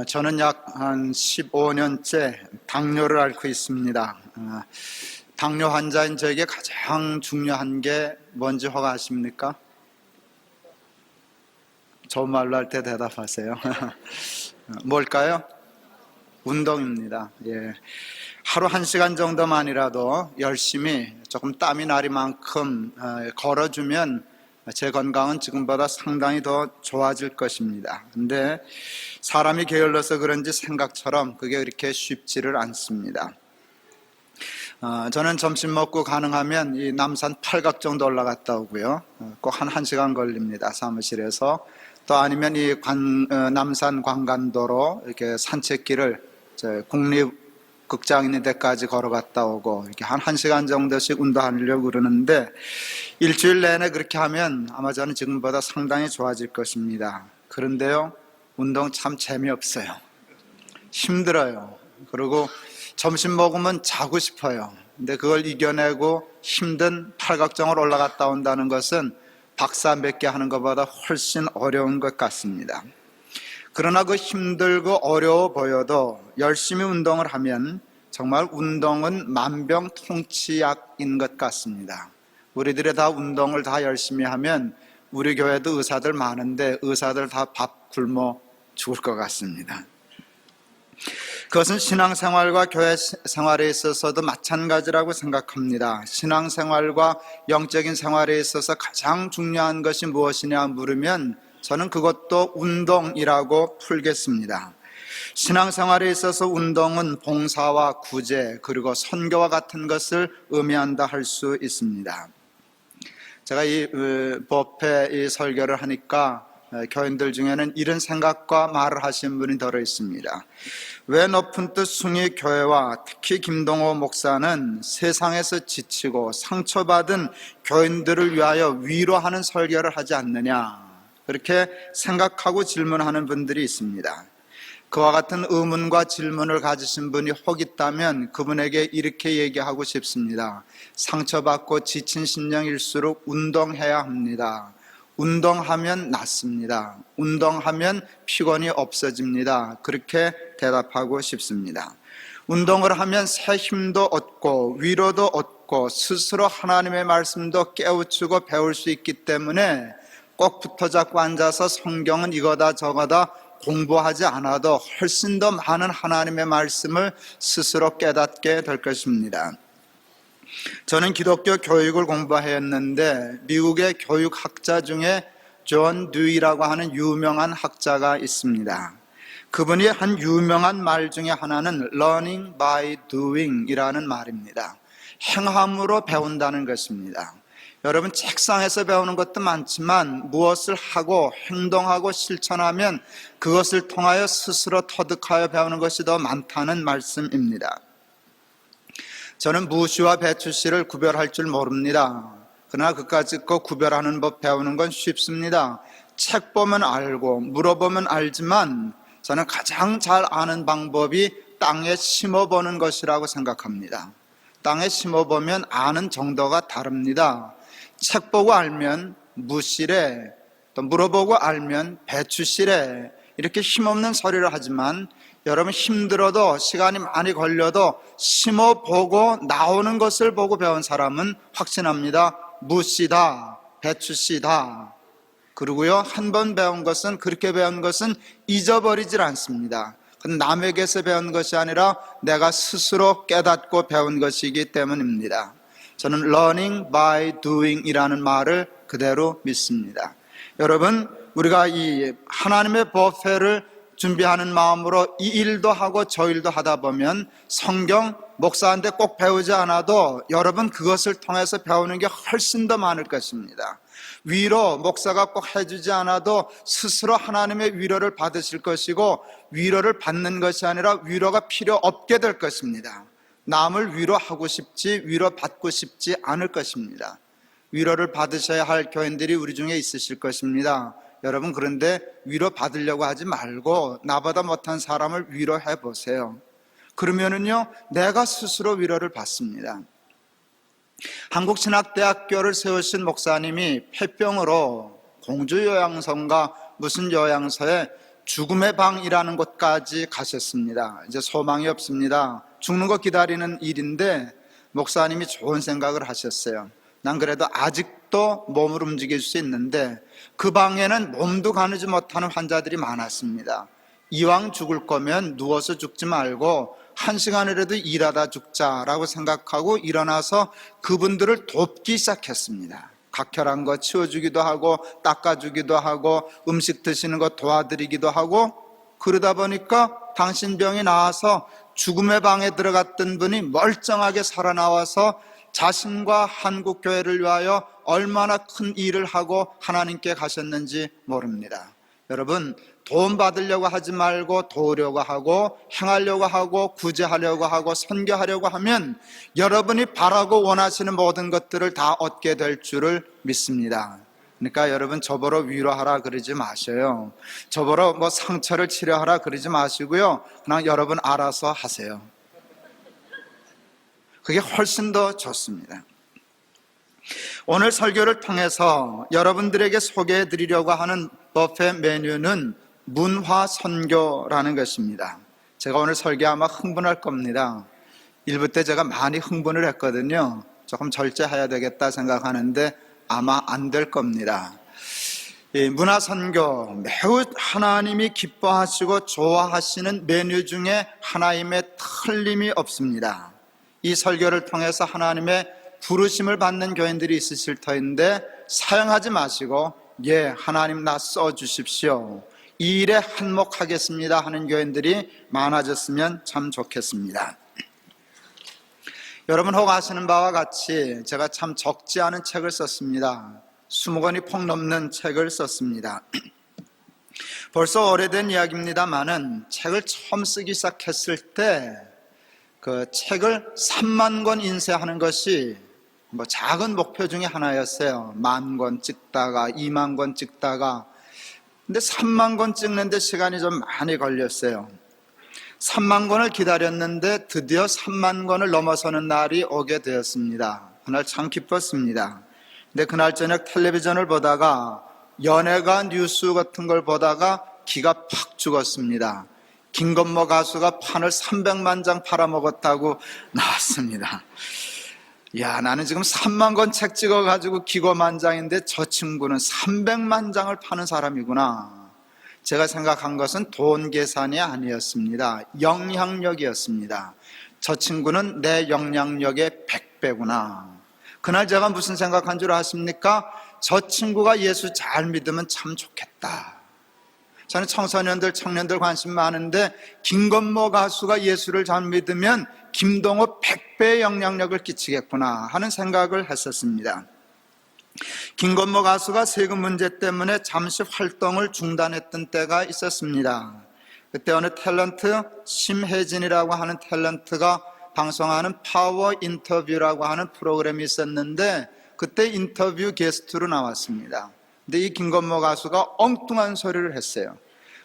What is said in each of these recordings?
저는 약 한 15년째 당뇨를 앓고 있습니다. 당뇨 환자인 저에게 가장 중요한 게 뭔지 혹 아십니까? 좋은 말로 할 때 대답하세요. 뭘까요? 운동입니다. 예. 하루 1시간 정도만이라도 열심히 조금 땀이 나리만큼 걸어주면 제 건강은 지금보다 상당히 더 좋아질 것입니다. 근데 사람이 게을러서 그런지 생각처럼 그게 그렇게 쉽지를 않습니다. 저는 점심 먹고 가능하면 이 남산 8각 정도 올라갔다 오고요. 꼭 한 1시간 걸립니다. 사무실에서. 또 아니면 이 남산 광간도로 이렇게 산책길을 국립극장 있는 데까지 걸어갔다 오고 이렇게 한 1시간 정도씩 운동하려고 그러는데 일주일 내내 그렇게 하면 아마 저는 지금보다 상당히 좋아질 것입니다. 그런데요, 운동 참 재미없어요. 힘들어요. 그리고 점심 먹으면 자고 싶어요. 근데 그걸 이겨내고 힘든 팔각정을 올라갔다 온다는 것은 박사 몇 개 하는 것보다 훨씬 어려운 것 같습니다. 그러나 그 힘들고 어려워 보여도 열심히 운동을 하면 정말 운동은 만병통치약인 것 같습니다. 우리들이 다 운동을 다 열심히 하면 우리 교회도 의사들 많은데 의사들 다 밥 굶어 죽을 것 같습니다. 그것은 신앙생활과 교회 생활에 있어서도 마찬가지라고 생각합니다. 신앙생활과 영적인 생활에 있어서 가장 중요한 것이 무엇이냐 물으면 저는 그것도 운동이라고 풀겠습니다. 신앙생활에 있어서 운동은 봉사와 구제 그리고 선교와 같은 것을 의미한다 할 수 있습니다. 제가 이 법회 이 설교를 하니까 교인들 중에는 이런 생각과 말을 하신 분이 들어 있습니다. 왜 높은 뜻 숭이 교회와 특히 김동호 목사는 세상에서 지치고 상처받은 교인들을 위하여 위로하는 설교를 하지 않느냐, 그렇게 생각하고 질문하는 분들이 있습니다. 그와 같은 의문과 질문을 가지신 분이 혹 있다면 그분에게 이렇게 얘기하고 싶습니다. 상처받고 지친 심령일수록 운동해야 합니다. 운동하면 낫습니다. 운동하면 피곤이 없어집니다. 그렇게 대답하고 싶습니다. 운동을 하면 새 힘도 얻고 위로도 얻고 스스로 하나님의 말씀도 깨우치고 배울 수 있기 때문에 꼭 붙어잡고 앉아서 성경은 이거다 저거다 공부하지 않아도 훨씬 더 많은 하나님의 말씀을 스스로 깨닫게 될 것입니다. 저는 기독교 교육을 공부했는데 미국의 교육학자 중에 존 듀이라고 하는 유명한 학자가 있습니다. 그분이 한 유명한 말 중에 하나는 learning by doing 이라는 말입니다. 행함으로 배운다는 것입니다. 여러분, 책상에서 배우는 것도 많지만 무엇을 하고 행동하고 실천하면 그것을 통하여 스스로 터득하여 배우는 것이 더 많다는 말씀입니다. 저는 무씨와 배추씨를 구별할 줄 모릅니다. 그러나 그까짓 거 구별하는 법 배우는 건 쉽습니다. 책 보면 알고 물어보면 알지만 저는 가장 잘 아는 방법이 땅에 심어보는 것이라고 생각합니다. 땅에 심어보면 아는 정도가 다릅니다. 책 보고 알면 무씨래, 또 물어보고 알면 배추씨래, 이렇게 힘없는 소리를 하지만 여러분, 힘들어도 시간이 많이 걸려도 심어보고 나오는 것을 보고 배운 사람은 확신합니다. 무씨다, 배추씨다. 그리고요, 한 번 배운 것은, 그렇게 배운 것은 잊어버리질 않습니다. 그건 남에게서 배운 것이 아니라 내가 스스로 깨닫고 배운 것이기 때문입니다. 저는 learning by doing 이라는 말을 그대로 믿습니다. 여러분, 우리가 이 하나님의 법회를 준비하는 마음으로 이 일도 하고 저 일도 하다 보면 성경 목사한테 꼭 배우지 않아도 여러분 그것을 통해서 배우는 게 훨씬 더 많을 것입니다. 위로 목사가 꼭 해주지 않아도 스스로 하나님의 위로를 받으실 것이고 위로를 받는 것이 아니라 위로가 필요 없게 될 것입니다. 남을 위로하고 싶지 위로받고 싶지 않을 것입니다. 위로를 받으셔야 할 교인들이 우리 중에 있으실 것입니다. 여러분, 그런데 위로 받으려고 하지 말고 나보다 못한 사람을 위로해 보세요. 그러면은요, 내가 스스로 위로를 받습니다. 한국신학대학교를 세우신 목사님이 폐병으로 공주 요양서인가 무슨 요양서에 죽음의 방이라는 곳까지 가셨습니다. 이제 소망이 없습니다. 죽는 거 기다리는 일인데 목사님이 좋은 생각을 하셨어요. 난 그래도 아직도 몸을 움직일 수 있는데 그 방에는 몸도 가누지 못하는 환자들이 많았습니다. 이왕 죽을 거면 누워서 죽지 말고 1시간이라도 일하다 죽자라고 생각하고 일어나서 그분들을 돕기 시작했습니다. 각혈한 거 치워주기도 하고 닦아주기도 하고 음식 드시는 거 도와드리기도 하고, 그러다 보니까 당신 병이 나와서 죽음의 방에 들어갔던 분이 멀쩡하게 살아나와서 자신과 한국교회를 위하여 얼마나 큰 일을 하고 하나님께 가셨는지 모릅니다. 여러분, 도움 받으려고 하지 말고 도우려고 하고 행하려고 하고 구제하려고 하고 선교하려고 하면 여러분이 바라고 원하시는 모든 것들을 다 얻게 될 줄을 믿습니다. 그러니까 여러분, 저보러 위로하라 그러지 마셔요. 저보러 뭐 상처를 치료하라 그러지 마시고요, 그냥 여러분 알아서 하세요. 그게 훨씬 더 좋습니다. 오늘 설교를 통해서 여러분들에게 소개해 드리려고 하는 버페 메뉴는 문화선교라는 것입니다. 제가 오늘 설교 아마 흥분할 겁니다. 1부 때 제가 많이 흥분을 했거든요. 조금 절제해야 되겠다 생각하는데 아마 안 될 겁니다. 이 문화선교, 매우 하나님이 기뻐하시고 좋아하시는 메뉴 중에 하나임에 틀림이 없습니다. 이 설교를 통해서 하나님의 부르심을 받는 교인들이 있으실 터인데 사용하지 마시고 하나님 나 써주십시오, 이 일에 한몫하겠습니다 하는 교인들이 많아졌으면 참 좋겠습니다. 여러분 혹 아시는 바와 같이 제가 참 적지 않은 책을 썼습니다. 20권이 폭 넘는 책을 썼습니다. 벌써 오래된 이야기입니다만은 책을 처음 쓰기 시작했을 때 그 책을 3만 권 인쇄하는 것이 뭐 작은 목표 중에 하나였어요. 10,000권 찍다가 20,000권 찍다가, 근데 3만 권 찍는데 시간이 좀 많이 걸렸어요. 3만 권을 기다렸는데 드디어 3만 권을 넘어서는 날이 오게 되었습니다. 그날 참 기뻤습니다. 근데 그날 저녁 텔레비전을 보다가 연예가 뉴스 같은 걸 보다가 기가 팍 죽었습니다. 김건모 가수가 판을 300만 장 팔아먹었다고 나왔습니다. 나는 지금 3만 권 책 찍어가지고 기고만장인데 저 친구는 300만 장을 파는 사람이구나. 제가 생각한 것은 돈 계산이 아니었습니다. 영향력이었습니다. 저 친구는 내 영향력의 100배구나. 그날 제가 무슨 생각한 줄 아십니까? 저 친구가 예수 잘 믿으면 참 좋겠다. 저는 청소년들, 청년들 관심 많은데 김건모 가수가 예수를 잘 믿으면 김동호 100배의 영향력을 끼치겠구나 하는 생각을 했었습니다. 김건모 가수가 세금 문제 때문에 잠시 활동을 중단했던 때가 있었습니다. 그때 어느 탤런트, 심혜진이라고 하는 탤런트가 방송하는 파워 인터뷰라고 하는 프로그램이 있었는데 그때 인터뷰 게스트로 나왔습니다. 근데 이 김건모 가수가 엉뚱한 소리를 했어요.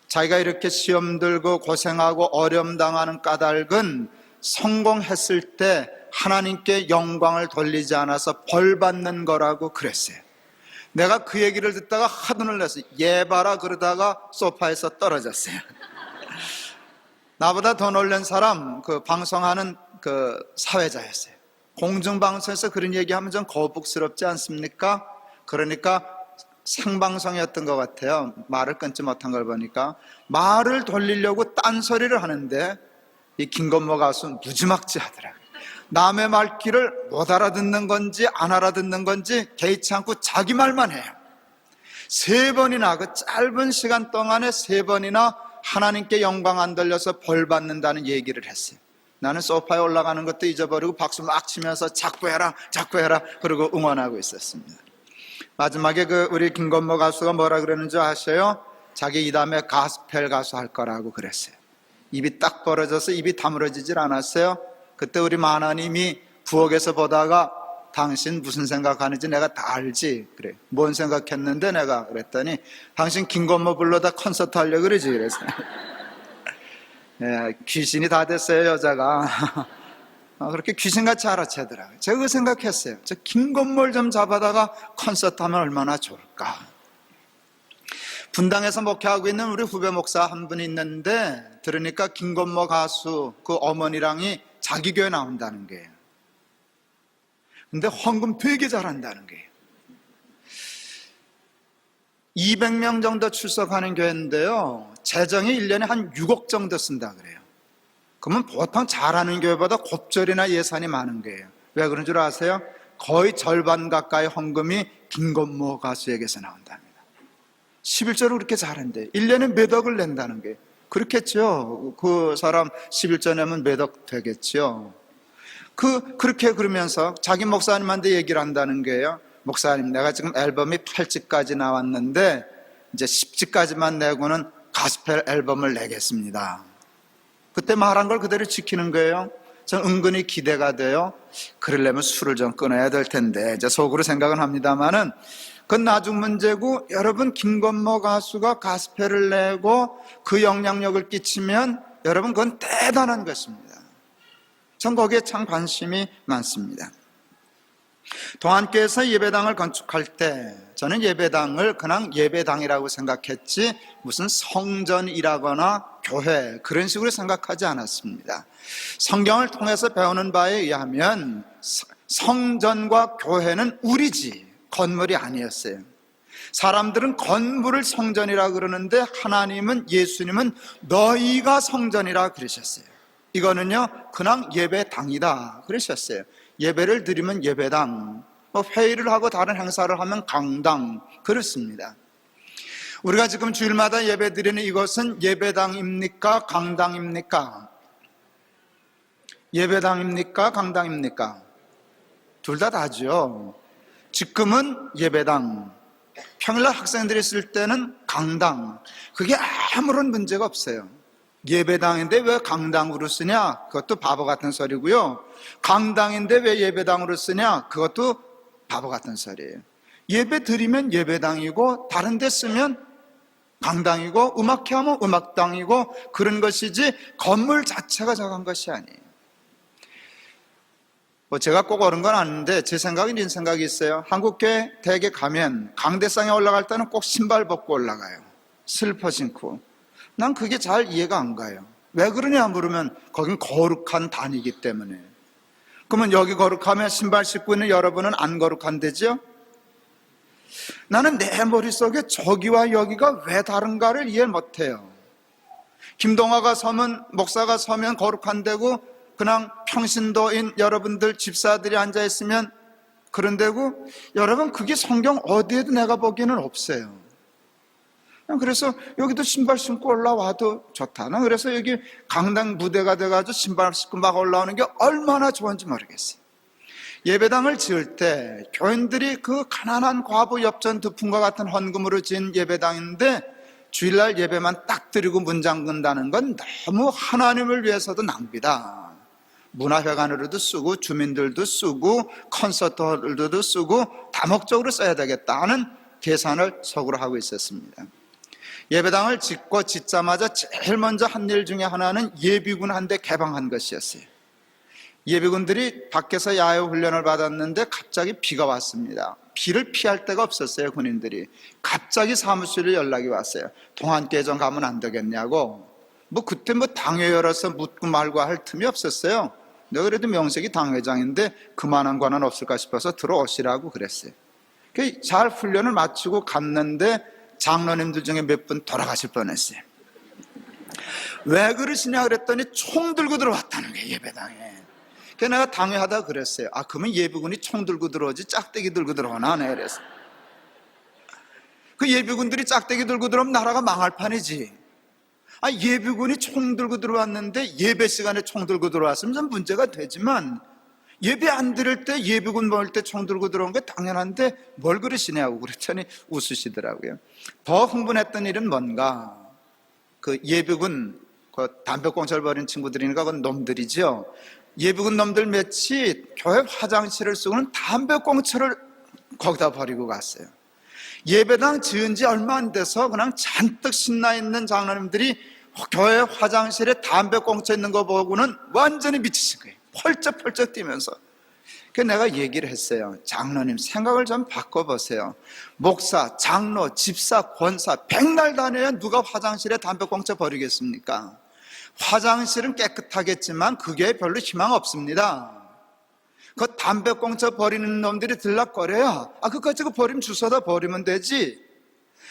자기가 이렇게 시험 들고 고생하고 어려움 당하는 까닭은 성공했을 때 하나님께 영광을 돌리지 않아서 벌 받는 거라고 그랬어요. 내가 그 얘기를 듣다가 하도 놀랐어요. 봐라 그러다가 소파에서 떨어졌어요. 나보다 더 놀란 사람, 그 방송하는 그 사회자였어요. 공중방송에서 그런 얘기하면 좀 거북스럽지 않습니까? 그러니까 생방송이었던 것 같아요. 말을 끊지 못한 걸 보니까 말을 돌리려고 딴소리를 하는데 이 김건모 가수는 무지막지 하더라고요. 남의 말귀를 못 알아듣는 건지 안 알아듣는 건지 개의치 않고 자기 말만 해요. 3번이나 그 짧은 시간 동안에 3번이나 하나님께 영광 안 돌려서 벌 받는다는 얘기를 했어요. 나는 소파에 올라가는 것도 잊어버리고 박수 막 치면서 자꾸 해라 그러고 응원하고 있었습니다. 마지막에 우리 김건모 가수가 뭐라 그러는지 아세요? 자기 이 다음에 가스펠 가수 할 거라고 그랬어요. 입이 딱 벌어져서 입이 다물어지질 않았어요. 그때 우리 마나님이 부엌에서 보다가 당신 무슨 생각하는지 내가 다 알지. 그래. 뭔 생각했는데 내가 그랬더니 당신 김건모 불러다 콘서트 하려고 그러지. 그래서 귀신이 다 됐어요 여자가. 그렇게 귀신같이 알아채더라고요. 제가 그 생각했어요. 저 김건모를 좀 잡아다가 콘서트 하면 얼마나 좋을까. 분당에서 목회하고 있는 우리 후배 목사 한 분이 있는데 들으니까 김건모 가수 그 어머니랑이 자기 교회 나온다는 거예요. 근데 헌금 되게 잘한다는 거예요. 200명 정도 출석하는 교회인데요, 재정이 1년에 한 6억 정도 쓴다 그래요. 그러면 보통 잘하는 교회보다 곱절이나 예산이 많은 거예요. 왜 그런 줄 아세요? 거의 절반 가까이 헌금이 김건모 가수에게서 나온답니다. 11조를 그렇게 잘한대. 1년에 몇 억을 낸다는 게 그렇겠죠. 그 사람 11조 내면 몇 억 되겠죠. 그렇게 그러면서 자기 목사님한테 얘기를 한다는 거예요. 목사님, 내가 지금 앨범이 8집까지 나왔는데 이제 10집까지만 내고는 가스펠 앨범을 내겠습니다. 그때 말한 걸 그대로 지키는 거예요. 전 은근히 기대가 돼요. 그러려면 술을 좀 끊어야 될 텐데 이제 속으로 생각은 합니다만은 그건 나중 문제고, 여러분 김건모 가수가 가스펠을 내고 그 영향력을 끼치면 여러분 그건 대단한 것입니다. 전 거기에 참 관심이 많습니다. 동안교회에서 예배당을 건축할 때 저는 예배당을 그냥 예배당이라고 생각했지 무슨 성전이라거나 교회 그런 식으로 생각하지 않았습니다. 성경을 통해서 배우는 바에 의하면 성전과 교회는 우리지 건물이 아니었어요. 사람들은 건물을 성전이라 그러는데 하나님은, 예수님은 너희가 성전이라 그러셨어요. 이거는요 그냥 예배당이다 그러셨어요. 예배를 드리면 예배당, 회의를 하고 다른 행사를 하면 강당, 그렇습니다. 우리가 지금 주일마다 예배 드리는 이것은 예배당입니까? 강당입니까? 예배당입니까? 강당입니까? 둘 다 다죠. 지금은 예배당, 평일날 학생들이 있을 때는 강당. 그게 아무런 문제가 없어요. 예배당인데 왜 강당으로 쓰냐? 그것도 바보 같은 소리고요. 강당인데 왜 예배당으로 쓰냐? 그것도 바보 같은 소리예요. 예배 드리면 예배당이고 다른 데 쓰면 강당이고 음악회 하면 음악당이고 그런 것이지 건물 자체가 작은 것이 아니에요. 제가 꼭 옳은 건 아닌데 제 생각은 이런 생각이 있어요. 한국교회 대개 가면 강대상에 올라갈 때는 꼭 신발 벗고 올라가요. 슬퍼 신고. 난 그게 잘 이해가 안 가요. 왜 그러냐 물으면 거긴 거룩한 단이기 때문에. 그러면 여기 거룩하면 신발 신고 있는 여러분은 안 거룩한데죠? 나는 내 머릿속에 저기와 여기가 왜 다른가를 이해 못해요. 김동화가 서면, 목사가 서면 거룩한 데고 그냥 평신도인 여러분들 집사들이 앉아있으면 그런 데고, 여러분 그게 성경 어디에도 내가 보기에는 없어요. 그래서 여기도 신발 신고 올라와도 좋다. 나 그래서 여기 강당 무대가 돼가지고 신발 신고 막 올라오는 게 얼마나 좋은지 모르겠어요. 예배당을 지을 때 교인들이 그 가난한 과부 엽전 두 푼과 같은 헌금으로 지은 예배당인데 주일날 예배만 딱 드리고 문 잠근다는 건 너무 하나님을 위해서도 낭비다. 문화회관으로도 쓰고 주민들도 쓰고 콘서트홀들도 쓰고 다목적으로 써야 되겠다 하는 계산을 속으로 하고 있었습니다. 예배당을 짓자마자 제일 먼저 한 일 중에 하나는 예비군 한 대 개방한 것이었어요. 예비군들이 밖에서 야외 훈련을 받았는데 갑자기 비가 왔습니다. 비를 피할 데가 없었어요. 군인들이 갑자기 사무실에 연락이 왔어요. 동안교회 좀 가면 안 되겠냐고. 그때 당회 열어서 묻고 말고 할 틈이 없었어요. 내가 그래도 명색이 당회장인데 그만한 권한 없을까 싶어서 들어오시라고 그랬어요. 잘 훈련을 마치고 갔는데 장로님들 중에 몇 분 돌아가실 뻔했어요. 왜 그러시냐 그랬더니 총 들고 들어왔다는 거예요, 예배당에. 그래서 내가 당회하다 그랬어요. 그러면 예비군이 총 들고 들어오지 짝대기 들고 들어오나? 내가 그랬어요. 그 예비군들이 짝대기 들고 들어오면 나라가 망할 판이지. 예비군이 총 들고 들어왔는데 예배 시간에 총 들고 들어왔으면 좀 문제가 되지만 예배 안 드릴 때 예비군 모일 때 총 들고 들어온 게 당연한데 뭘 그러시냐고 그랬더니 웃으시더라고요. 더 흥분했던 일은 뭔가, 그 예비군 담배꽁초를 버린 친구들이니까 그건 놈들이죠. 예비군 놈들 몇이 교회 화장실을 쓰고는 담배꽁초를 거기다 버리고 갔어요. 예배당 지은 지 얼마 안 돼서 그냥 잔뜩 신나 있는 장로님들이 교회 화장실에 담배꽁초 있는 거 보고는 완전히 미치신 거예요. 펄쩍펄쩍 뛰면서. 그래서 내가 얘기를 했어요. 장로님, 생각을 좀 바꿔보세요. 목사, 장로, 집사, 권사 백날 다녀야 누가 화장실에 담배꽁초 버리겠습니까? 화장실은 깨끗하겠지만 그게 별로 희망 없습니다. 그 담배꽁초 버리는 놈들이 들락거려야 그거 가지고 버리면 주워다 버리면 되지.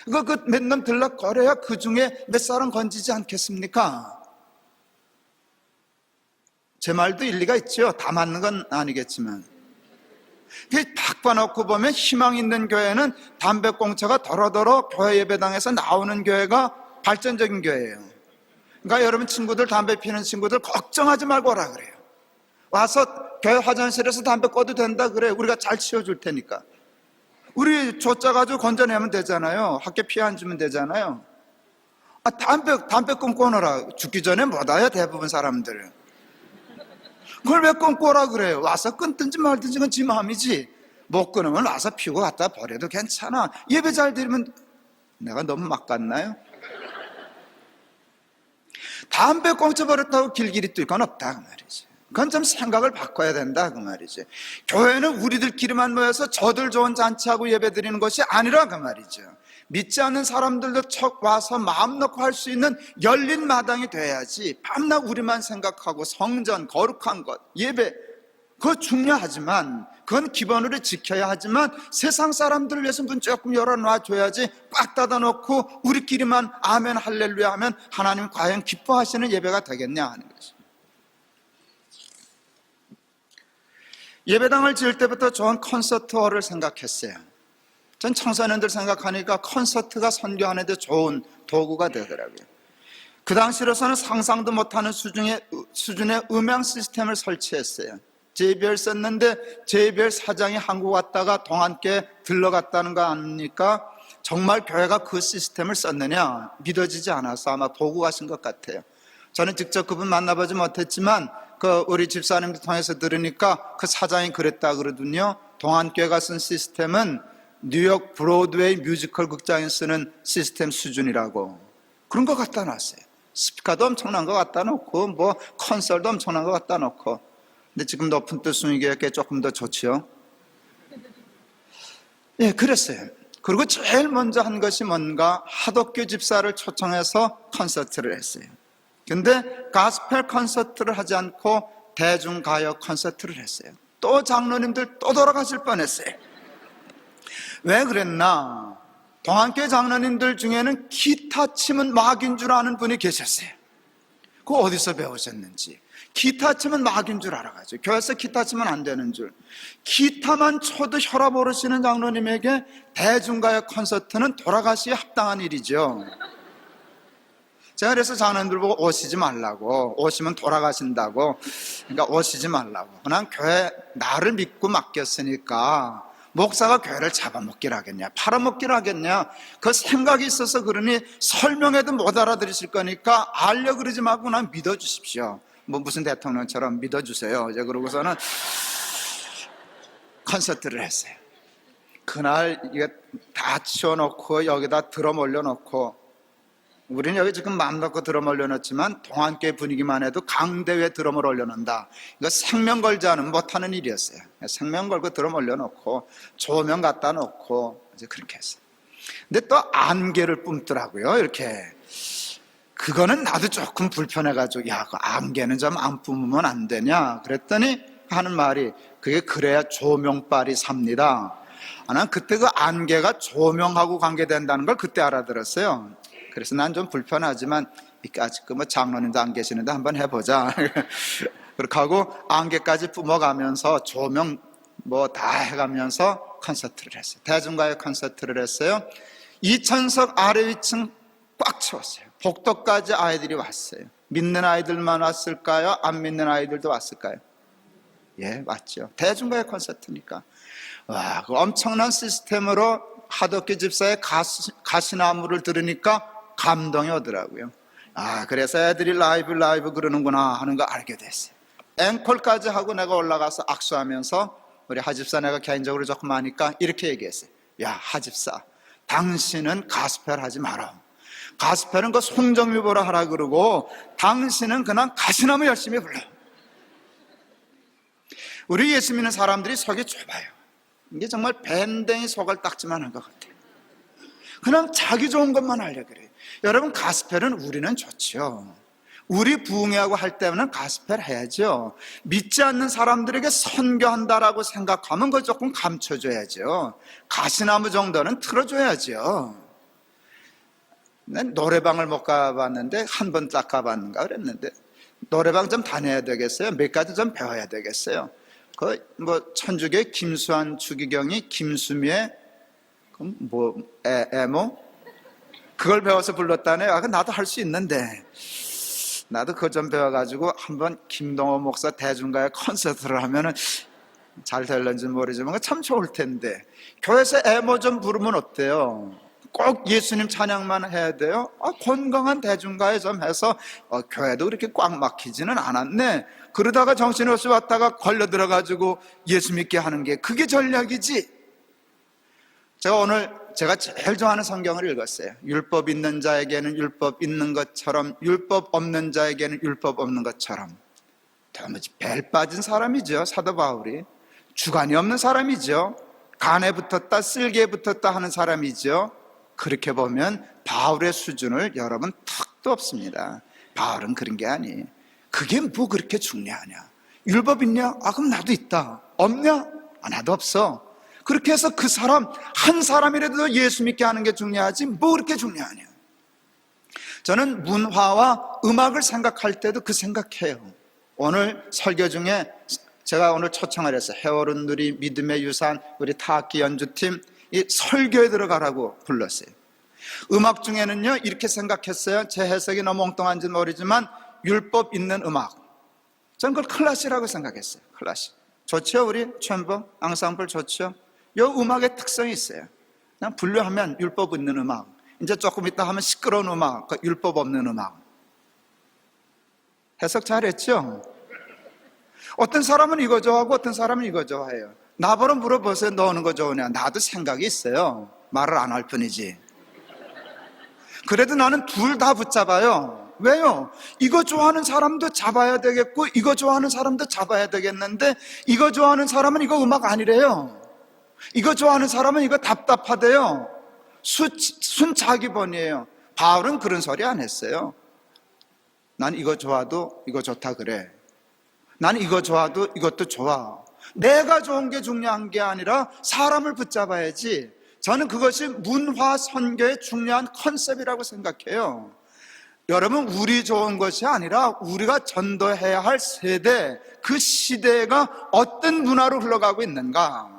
그 몇 놈 들락거려야 그 중에 몇 사람 건지지 않겠습니까? 제 말도 일리가 있죠. 다 맞는 건 아니겠지만. 바꿔놓고 보면 희망 있는 교회는 담배꽁초가 더러더러 교회 예배당에서 나오는 교회가 발전적인 교회예요. 그러니까 여러분 친구들, 담배 피는 친구들 걱정하지 말고 오라 그래요. 와서 교회 화장실에서 담배 꺼도 된다 그래. 우리가 잘 치워줄 테니까. 우리 쫓아가지고 건져내면 되잖아요. 학교 피해 안 주면 되잖아요. 담배 끊고 오너라. 죽기 전에 못 와요, 대부분 사람들. 그걸 왜 끊고 오라 그래요? 와서 끊든지 말든지 그건 지 마음이지. 못 끊으면 와서 피우고 갖다 버려도 괜찮아. 예배 잘 드리면. 내가 너무 막 갔나요? 담배 꽁초 버렸다고 길길이 뛸 건 없다 그 말이지. 그건 좀 생각을 바꿔야 된다 그 말이지. 교회는 우리들끼리만 모여서 저들 좋은 잔치하고 예배 드리는 것이 아니라 그 말이죠. 믿지 않는 사람들도 척 와서 마음 놓고 할 수 있는 열린 마당이 돼야지. 밤낮 우리만 생각하고 성전, 거룩한 것, 예배 그거 중요하지만 그건 기본으로 지켜야 하지만 세상 사람들을 위해서 문 조금 열어놔줘야지. 꽉 닫아놓고 우리끼리만 아멘 할렐루야 하면 하나님 과연 기뻐하시는 예배가 되겠냐 하는 것이. 예배당을 지을 때부터 좋은 콘서트홀을 생각했어요. 전 청소년들 생각하니까 콘서트가 선교하는 데 좋은 도구가 되더라고요. 그 당시로서는 상상도 못하는 수준의 음향 시스템을 설치했어요. JBL 썼는데 JBL 사장이 한국 왔다가 동안교회 들러갔다는 거 아닙니까? 정말 교회가 그 시스템을 썼느냐 믿어지지 않아서 아마 보고 가신 것 같아요. 저는 직접 그분 만나보지 못했지만 우리 집사님 통해서 들으니까 그 사장이 그랬다 그러더군요. 동안교회가 쓴 시스템은 뉴욕 브로드웨이 뮤지컬 극장에 쓰는 시스템 수준이라고. 그런 거 갖다 놨어요. 스피커도 엄청난 거 갖다 놓고 뭐 콘솔도 엄청난 거 갖다 놓고. 근데 지금 높은 뜻 순위교회 조금 더 좋지요. 예, 그랬어요. 그리고 제일 먼저 한 것이 뭔가 하덕교 집사를 초청해서 콘서트를 했어요. 근데 가스펠 콘서트를 하지 않고 대중가요 콘서트를 했어요. 또 장로님들 또 돌아가실 뻔했어요. 왜 그랬나? 동안교회 장로님들 중에는 기타 치면 막인 줄 아는 분이 계셨어요. 그거 어디서 배우셨는지. 기타 치면 막인 줄 알아가지고 교회에서 기타 치면 안 되는 줄. 기타만 쳐도 혈압 오르시는 장로님에게 대중가요 콘서트는 돌아가시기에 합당한 일이죠. 제가 그래서 장로님들 보고 오시지 말라고, 오시면 돌아가신다고, 그러니까 오시지 말라고. 그냥 교회 나를 믿고 맡겼으니까 목사가 교회를 잡아먹기를 하겠냐, 팔아먹기를 하겠냐, 그 생각이 있어서 그러니 설명해도 못 알아들으실 거니까 알려 그러지 말고 그냥 믿어주십시오. 뭐 무슨 대통령처럼 믿어주세요. 이제 그러고서는 콘서트를 했어요. 그날 이게 다 치워놓고 여기다 드럼 올려놓고, 우리는 여기 지금 마음 놓고 드럼 올려놓지만 동안교회 분위기만 해도 강대회에 드럼을 올려놓는다. 이거 생명 걸지 않으면 못하는 일이었어요. 생명 걸고 드럼 올려놓고 조명 갖다 놓고 이제 그렇게 했어요. 근데 또 안개를 뿜더라고요. 이렇게. 그거는 나도 조금 불편해가지고 야, 그 안개는 좀 안 뿜으면 안 되냐 그랬더니 하는 말이 그게 그래야 조명빨이 삽니다. 난 그때 그 안개가 조명하고 관계된다는 걸 그때 알아들었어요. 그래서 난 좀 불편하지만 아직 뭐 장로님도 안 계시는데 한번 해보자. 그렇게 하고 안개까지 뿜어가면서 조명 뭐 다 해가면서 콘서트를 했어요. 대중가요 콘서트를 했어요. 2천석 아래 위층 꽉 채웠어요. 복도까지 아이들이 왔어요. 믿는 아이들만 왔을까요? 안 믿는 아이들도 왔을까요? 예, 왔죠. 대중가요 콘서트니까. 와, 그 엄청난 시스템으로 하덕기 집사의 가시나무를 들으니까 감동이 오더라고요. 그래서 애들이 라이브 그러는구나 하는 거 알게 됐어요. 앵콜까지 하고 내가 올라가서 악수하면서 우리 하집사 내가 개인적으로 조금 아니까 이렇게 얘기했어요. 야, 하집사, 당신은 가스펠 하지 마라. 가스펠은 그 송정유보라 하라 그러고 당신은 그냥 가시나무 열심히 불러. 우리 예수 믿는 사람들이 속이 좁아요. 이게 정말 밴댕이 속을 닦지만 한 것 같아요. 그냥 자기 좋은 것만 하려고 그래요. 여러분, 가스펠은 우리는 좋죠. 우리 부흥회하고 할 때는 가스펠 해야죠. 믿지 않는 사람들에게 선교한다라고 생각하면 그거 조금 감춰줘야죠. 가시나무 정도는 틀어줘야죠. 난 노래방을 못 가봤는데 한 번 딱 가봤는가 그랬는데, 노래방 좀 다녀야 되겠어요. 몇 가지 좀 배워야 되겠어요. 천주교 김수환 추기경이 김수미의 애모 그걸 배워서 불렀다네요. 나도 할 수 있는데, 나도 그거 좀 배워가지고 한번 김동호 목사 대중가의 콘서트를 하면은 잘 될런지 모르지만 참 좋을 텐데, 교회에서 애모 좀 부르면 어때요? 꼭 예수님 찬양만 해야 돼요? 건강한 대중가에 좀 해서 교회도 그렇게 꽉 막히지는 않았네. 그러다가 정신없이 왔다가 걸려 들어가지고 예수 믿게 하는 게 그게 전략이지. 제가 오늘 제가 제일 좋아하는 성경을 읽었어요. 율법 있는 자에게는 율법 있는 것처럼, 율법 없는 자에게는 율법 없는 것처럼. 도무지 벨 빠진 사람이죠, 사도 바울이. 주관이 없는 사람이죠. 간에 붙었다 쓸개에 붙었다 하는 사람이죠. 그렇게 보면 바울의 수준을 여러분 턱도 없습니다. 바울은 그런 게 아니에요. 그게 뭐 그렇게 중요하냐? 율법 있냐? 그럼 나도 있다. 없냐? 나도 없어. 그렇게 해서 그 사람 한 사람이라도 예수 믿게 하는 게 중요하지 뭐 그렇게 중요하냐. 저는 문화와 음악을 생각할 때도 그 생각해요. 오늘 설교 중에 제가 오늘 초청을 했어요. 해오른 누리 믿음의 유산 우리 타악기 연주팀 이 설교에 들어가라고 불렀어요. 음악 중에는요 이렇게 생각했어요. 제 해석이 너무 엉뚱한지 모르지만 율법 있는 음악, 저는 그걸 클래식이라고 생각했어요. 클래식 좋죠. 우리 챔버 앙상블 좋죠. 이 음악의 특성이 있어요. 그냥 분류하면 율법 있는 음악, 이제 조금 있다 하면 시끄러운 음악, 율법 없는 음악. 해석 잘했죠? 어떤 사람은 이거 좋아하고 어떤 사람은 이거 좋아해요. 나보러 물어보세요. 너 어느 거 좋으냐? 나도 생각이 있어요. 말을 안 할 뿐이지. 그래도 나는 둘 다 붙잡아요. 왜요? 이거 좋아하는 사람도 잡아야 되겠고 이거 좋아하는 사람도 잡아야 되겠는데, 이거 좋아하는 사람은 이거 음악 아니래요. 이거 좋아하는 사람은 이거 답답하대요. 순자기본이에요. 바울은 그런 소리 안 했어요. 난 이거 좋아도 이거 좋다 그래. 난 이거 좋아도 이것도 좋아. 내가 좋은 게 중요한 게 아니라 사람을 붙잡아야지. 저는 그것이 문화 선교의 중요한 컨셉이라고 생각해요. 여러분, 우리 좋은 것이 아니라 우리가 전도해야 할 세대, 그 시대가 어떤 문화로 흘러가고 있는가,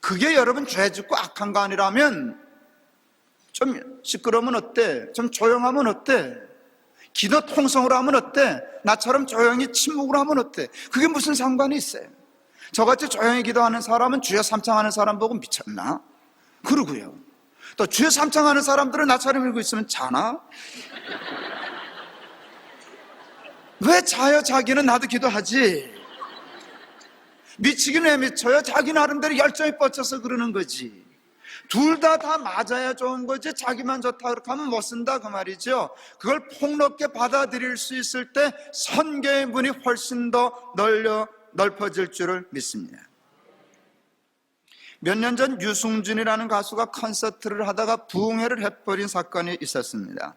그게 여러분 죄 짓고 악한 거 아니라면 좀 시끄러우면 어때? 좀 조용하면 어때? 기도 통성으로 하면 어때? 나처럼 조용히 침묵으로 하면 어때? 그게 무슨 상관이 있어요? 저같이 조용히 기도하는 사람은 주여 삼창하는 사람 보고 미쳤나? 그러고요. 또 주여 삼창하는 사람들은 나처럼 읽고 있으면 자나? 왜 자요? 자기는 나도 기도하지. 미치긴 왜 미쳐요? 자기 나름대로 열정이 뻗쳐서 그러는 거지. 둘 다 맞아야 좋은 거지, 자기만 좋다 그렇게 하면 못 쓴다 그 말이죠. 그걸 폭넓게 받아들일 수 있을 때 선교의 문이 훨씬 더 넓어질 줄을 믿습니다. 몇 년 전 유승준이라는 가수가 콘서트를 하다가 부흥회를 해버린 사건이 있었습니다.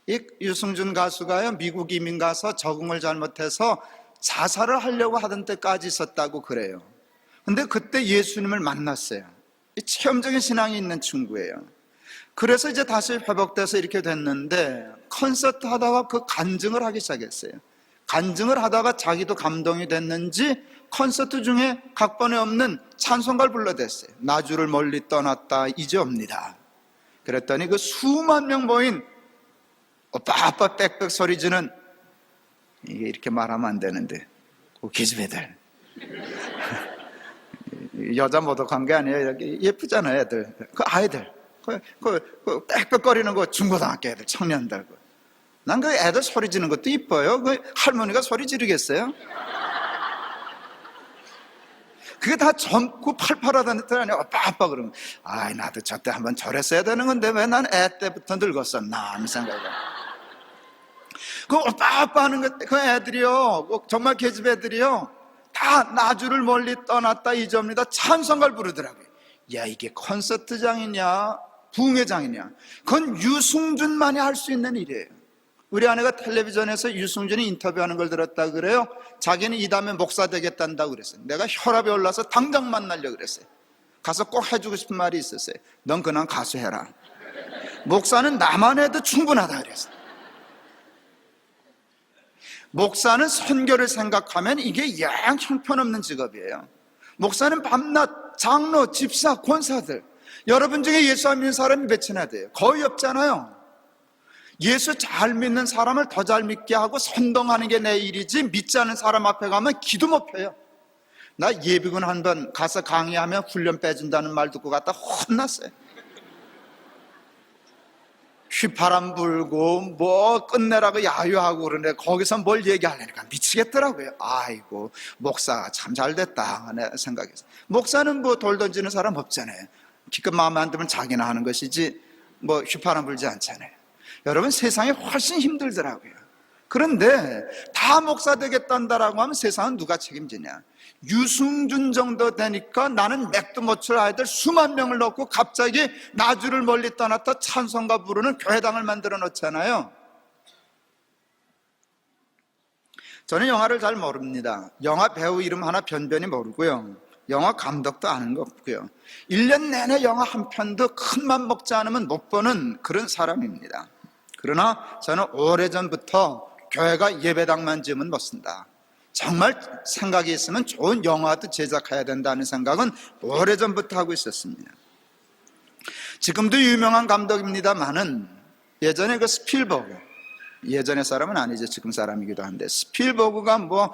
이 유승준 가수가요, 미국 이민 가서 적응을 잘못해서 자살을 하려고 하던 때까지 있었다고 그래요. 근데 그때 예수님을 만났어요. 체험적인 신앙이 있는 친구예요. 그래서 이제 다시 회복돼서 이렇게 됐는데, 콘서트 하다가 그 간증을 하기 시작했어요. 간증을 하다가 자기도 감동이 됐는지 콘서트 중에 각본에 없는 찬송가를 불러댔어요. 나주를 멀리 떠났다 이제 옵니다. 그랬더니 그 수만 명 모인 오빠 아빠 빽빽 소리 지는, 이게 이렇게 말하면 안 되는데, 그 기집애들 여자 모독한 게 아니에요. 예쁘잖아요 애들. 그 아이들 그 빽빽거리는 거 중고등학교 애들, 청년들. 난 그 애들 소리 지르는 것도 이뻐요. 그 할머니가 소리 지르겠어요? 그게 다 젊고 팔팔하다는 뜻 아니야. 오빠 아빠 그러면, 나도 저때 한번 저랬어야 되는 건데 왜 난 애 때부터 늙었었나 하는 생각이. 그 오빠 아빠 하는 그 애들이요, 정말 계집 애들이요, 다 다 나주를 멀리 떠났다 이제옵니다 찬송가를 부르더라고요. 야, 이게 콘서트장이냐 부흥회장이냐, 그건 유승준만이 할 수 있는 일이에요. 우리 아내가 텔레비전에서 유승준이 인터뷰하는 걸 들었다 그래요. 자기는 이 다음에 목사 되겠단다고 그랬어요. 내가 혈압이 올라서 당장 만나려고 그랬어요. 가서 꼭 해주고 싶은 말이 있었어요. 넌 그냥 가수 해라. 목사는 나만 해도 충분하다 그랬어요. 목사는 선교를 생각하면 이게 영 형편없는 직업이에요. 목사는 밤낮 장로, 집사, 권사들, 여러분 중에 예수 안 믿는 사람이 몇이나 돼요? 거의 없잖아요. 예수 잘 믿는 사람을 더 잘 믿게 하고 선동하는 게 내 일이지, 믿지 않은 사람 앞에 가면 기도 못 펴요. 나 예비군 한 번 가서 강의하면 훈련 빼준다는 말 듣고 갔다 혼났어요. 휘파람 불고 뭐 끝내라고 야유하고 그러는데 거기서 뭘 얘기하려니까 미치겠더라고요. 아이고, 목사가 참 잘됐다 내 생각에서. 목사는 뭐 돌 던지는 사람 없잖아요. 기껏 마음에 안 들면 자기나 하는 것이지 뭐 휘파람 불지 않잖아요. 여러분, 세상이 훨씬 힘들더라고요. 그런데 다 목사 되겠단다라고 하면 세상은 누가 책임지냐. 유승준 정도 되니까 나는 맥도 못 칠 아이들 수만 명을 넣고 갑자기 나주를 멀리 떠났다 찬송가 부르는 교회당을 만들어 놓잖아요. 저는 영화를 잘 모릅니다. 영화 배우 이름 하나 변변히 모르고요, 영화 감독도 아는 거 없고요, 1년 내내 영화 한 편도 큰맘 먹지 않으면 못 보는 그런 사람입니다. 그러나 저는 오래전부터 교회가 예배당만 지으면 못 쓴다, 정말 생각이 있으면 좋은 영화도 제작해야 된다는 생각은 오래전부터 하고 있었습니다. 지금도 유명한 감독입니다만은 예전에 그 스필버그, 예전의 사람은 아니죠, 지금 사람이기도 한데, 스필버그가 뭐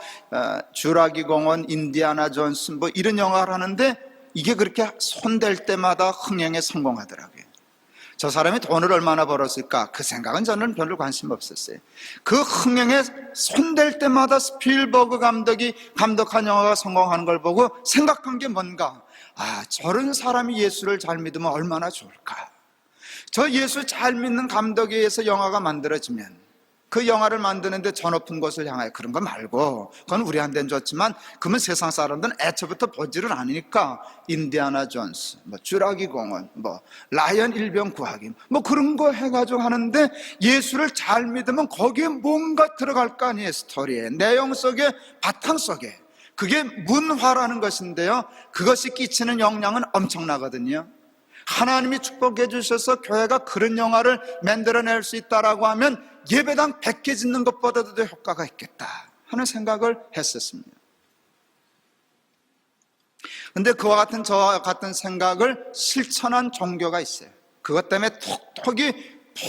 주라기 공원, 인디아나 존스 뭐 이런 영화를 하는데 이게 그렇게 손댈 때마다 흥행에 성공하더라고요. 저 사람이 돈을 얼마나 벌었을까, 그 생각은 저는 별로 관심 없었어요. 그 흥행에 손댈 때마다 스필버그 감독이 감독한 영화가 성공하는 걸 보고 생각한 게 뭔가, 아, 저런 사람이 예수를 잘 믿으면 얼마나 좋을까. 저 예수 잘 믿는 감독에 의해서 영화가 만들어지면 그 영화를 만드는데 저 높은 곳을 향하여, 그런 거 말고, 그건 우리한테는 좋지만 그러면 세상 사람들은 애초부터 보지를 않으니까 인디아나 존스, 뭐 주라기 공원, 뭐 라이언 일병 구하기, 뭐 그런 거 해가지고 하는데, 예수를 잘 믿으면 거기에 뭔가 들어갈 거 아니에요. 스토리에, 내용 속에, 바탕 속에. 그게 문화라는 것인데요, 그것이 끼치는 영향은 엄청나거든요. 하나님이 축복해 주셔서 교회가 그런 영화를 만들어낼 수 있다라고 하면 예배당 100개 짓는 것보다도 더 효과가 있겠다 하는 생각을 했었습니다. 그런데 그와 같은 저와 같은 생각을 실천한 종교가 있어요. 그것 때문에 톡톡이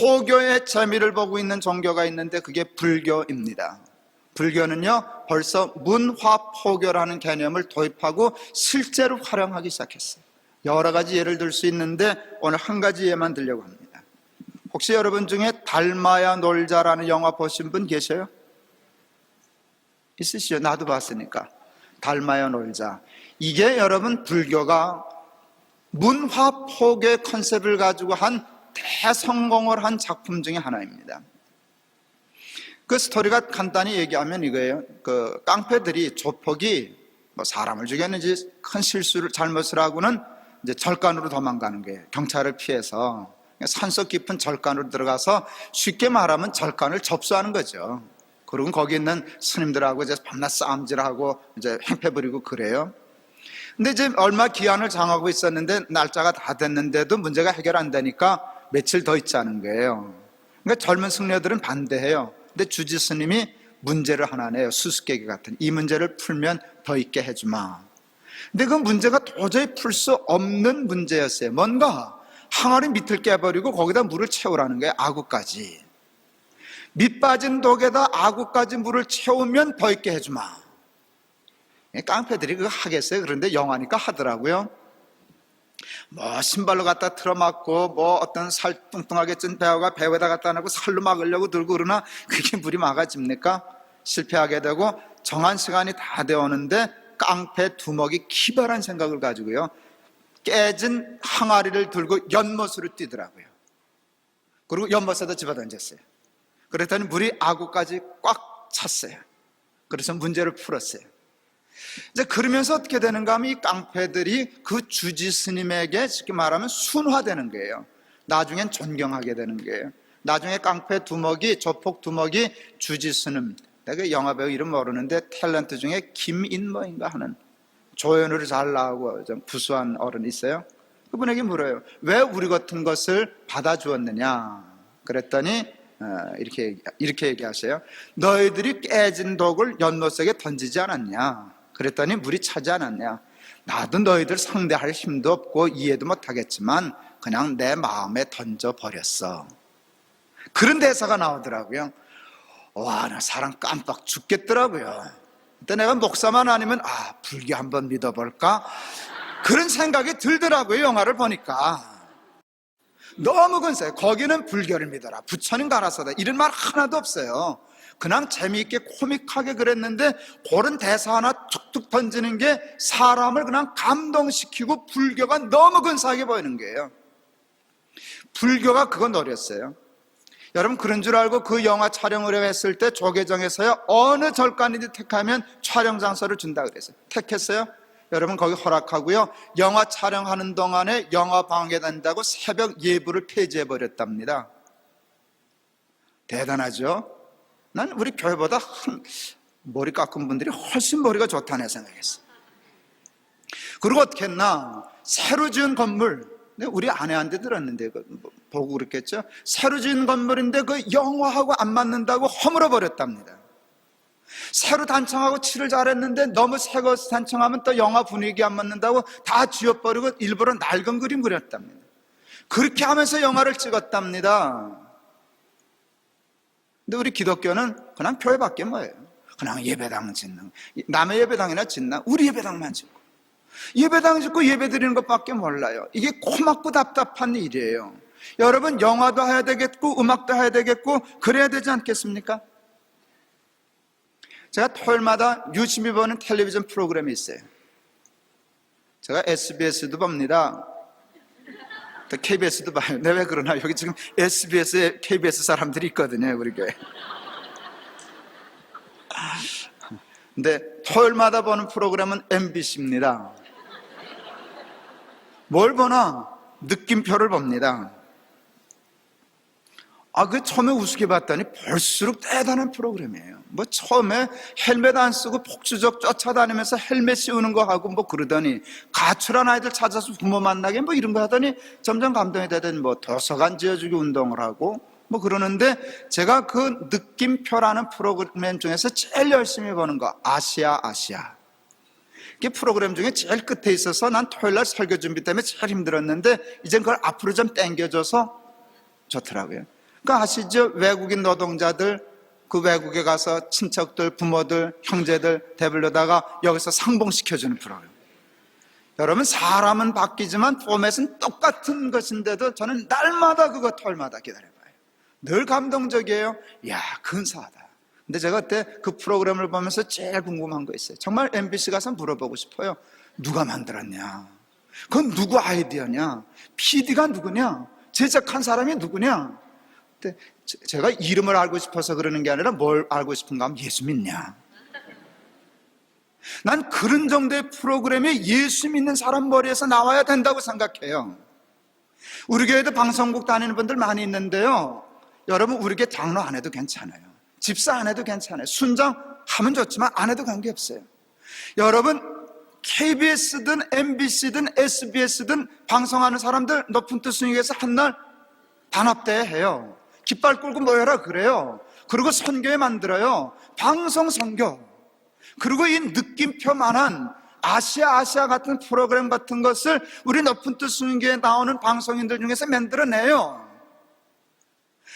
포교의 재미를 보고 있는 종교가 있는데 그게 불교입니다. 불교는요, 벌써 문화포교라는 개념을 도입하고 실제로 활용하기 시작했어요. 여러 가지 예를 들 수 있는데 오늘 한 가지 예만 들려고 합니다. 혹시 여러분 중에 닮아야 놀자라는 영화 보신 분 계셔요? 있으시죠? 나도 봤으니까. 닮아야 놀자. 이게 여러분 불교가 문화포교의 컨셉을 가지고 한 대성공을 한 작품 중에 하나입니다. 그 스토리가 간단히 얘기하면 이거예요. 그 깡패들이 조폭이 뭐 사람을 죽였는지 큰 실수를 잘못을 하고는 이제 절간으로 도망가는 거예요. 경찰을 피해서 산속 깊은 절간으로 들어가서 쉽게 말하면 절간을 접수하는 거죠. 그리고 거기 있는 스님들하고 이제 밤낮 싸움질하고 이제 행패 부리고 그래요. 근데 이제 얼마 기한을 정하고 있었는데 날짜가 다 됐는데도 문제가 해결 안 되니까 며칠 더 있자는 거예요. 그러니까 젊은 승려들은 반대해요. 근데 주지 스님이 문제를 하나 내요. 수수께끼 같은. 이 문제를 풀면 더 있게 해주마. 근데 그 문제가 도저히 풀 수 없는 문제였어요. 뭔가 항아리 밑을 깨버리고 거기다 물을 채우라는 거예요. 아구까지. 밑 빠진 독에다 아구까지 물을 채우면 더 있게 해주마. 깡패들이 그거 하겠어요? 그런데 영화니까 하더라고요. 뭐 신발로 갖다 틀어막고 뭐 어떤 살 뚱뚱하게 찐 배우가 배우에다 갖다 놓고 살로 막으려고 들고 그러나 그게 물이 막아집니까? 실패하게 되고 정한 시간이 다 되었는데 깡패 두목이 기발한 생각을 가지고요, 깨진 항아리를 들고 연못으로 뛰더라고요. 그리고 연못에다 집어던졌어요. 그랬더니 물이 아구까지 꽉 찼어요. 그래서 문제를 풀었어요. 이제 그러면서 어떻게 되는가 하면 이 깡패들이 그 주지 스님에게 쉽게 말하면 순화되는 거예요. 나중엔 존경하게 되는 거예요. 나중에 깡패 두목이, 조폭 두목이 주지 스님, 내가 영화배우 이름 모르는데 탤런트 중에 김인모인가 하는 조연으로 잘 나오고 좀 구수한 어른이 있어요. 그분에게 물어요. 왜 우리 같은 것을 받아주었느냐? 그랬더니 이렇게 얘기하세요. 너희들이 깨진 독을 연못속에 던지지 않았냐? 그랬더니 물이 차지 않았냐? 나도 너희들 상대할 힘도 없고 이해도 못하겠지만 그냥 내 마음에 던져버렸어. 그런 대사가 나오더라고요. 와, 나 사람 깜빡 죽겠더라고요. 그때 내가 목사만 아니면 불교 한번 믿어볼까? 그런 생각이 들더라고요. 영화를 보니까 너무 근사해요. 거기는 불교를 믿어라, 부처님 가라사다 이런 말 하나도 없어요. 그냥 재미있게 코믹하게 그랬는데 그런 대사 하나 툭툭 던지는 게 사람을 그냥 감동시키고 불교가 너무 근사하게 보이는 거예요. 불교가 그거 노렸어요. 여러분 그런 줄 알고 그 영화 촬영을 했을 때 조계정에서요 어느 절간이든 택하면 촬영 장소를 준다 그랬어요. 택했어요? 여러분 거기 허락하고요, 영화 촬영하는 동안에 영화 방해된다고 새벽 예불을 폐지해버렸답니다. 대단하죠? 난 우리 교회보다 머리 깎은 분들이 훨씬 머리가 좋다는 생각했어. 그리고 어떻게 했나, 새로 지은 건물, 우리 아내한테 들었는데 보고 그랬겠죠. 새로 지은 건물인데 그 영화하고 안 맞는다고 허물어 버렸답니다. 새로 단청하고 칠을 잘했는데 너무 새거 단청하면 또 영화 분위기 안 맞는다고 다 지워버리고 일부러 낡은 그림 그렸답니다. 그렇게 하면서 영화를 찍었답니다. 근데 우리 기독교는 그냥 교회밖에 뭐예요? 그냥 예배당 짓는, 남의 예배당이나 짓나? 우리 예배당만 짓고, 예배당 짓고 예배 드리는 것밖에 몰라요. 이게 고맙고 답답한 일이에요. 여러분 영화도 해야 되겠고 음악도 해야 되겠고 그래야 되지 않겠습니까? 제가 토요일마다 유심히 보는 텔레비전 프로그램이 있어요. 제가 SBS도 봅니다. 또 KBS도 봐요. 네, 왜 그러나? 여기 지금 SBS에 KBS 사람들이 있거든요, 우리 교회. 근데 토요일마다 보는 프로그램은 MBC입니다. 뭘 보나? 느낌표를 봅니다. 그 처음에 우습게 봤더니 볼수록 대단한 프로그램이에요. 뭐 처음에 헬멧 안 쓰고 폭주적 쫓아다니면서 헬멧 씌우는 거 하고 뭐 그러더니 가출한 아이들 찾아서 부모 만나게 뭐 이런 거 하더니 점점 감동이 되더니 뭐 도서관 지어주기 운동을 하고 뭐 그러는데, 제가 그 느낌표라는 프로그램 중에서 제일 열심히 보는 거 아시아. 이게 프로그램 중에 제일 끝에 있어서 난 토요일날 설교 준비 때문에 제일 힘들었는데 이젠 그걸 앞으로 좀 당겨줘서 좋더라고요. 그러니까 아시죠? 외국인 노동자들 그 외국에 가서 친척들, 부모들, 형제들 대불러다가 여기서 상봉시켜주는 프로그램. 여러분 사람은 바뀌지만 포맷은 똑같은 것인데도 저는 날마다 그거 토요일마다 기다려봐요. 늘 감동적이에요. 이야, 근사하다. 근데 제가 그때 그 프로그램을 보면서 제일 궁금한 거 있어요. 정말 MBC 가서 물어보고 싶어요. 누가 만들었냐? 그건 누구 아이디어냐? PD가 누구냐? 제작한 사람이 누구냐? 근데 제가 이름을 알고 싶어서 그러는 게 아니라 뭘 알고 싶은가 하면 예수 믿냐? 난 그런 정도의 프로그램이 예수 믿는 사람 머리에서 나와야 된다고 생각해요. 우리 교회도 방송국 다니는 분들 많이 있는데요, 여러분 우리 교회 장로 안 해도 괜찮아요. 집사 안 해도 괜찮아요. 순장하면 좋지만 안 해도 관계없어요. 여러분 KBS든 MBC든 SBS든 방송하는 사람들 높은 뜻 스님께서 한날 단합대회 해요. 깃발 끌고 모여라 그래요. 그리고 선교회 만들어요. 방송 선교. 그리고 이 느낌표만한 아시아 같은 프로그램 같은 것을 우리 높은 뜻 스님교회에 나오는 방송인들 중에서 만들어내요.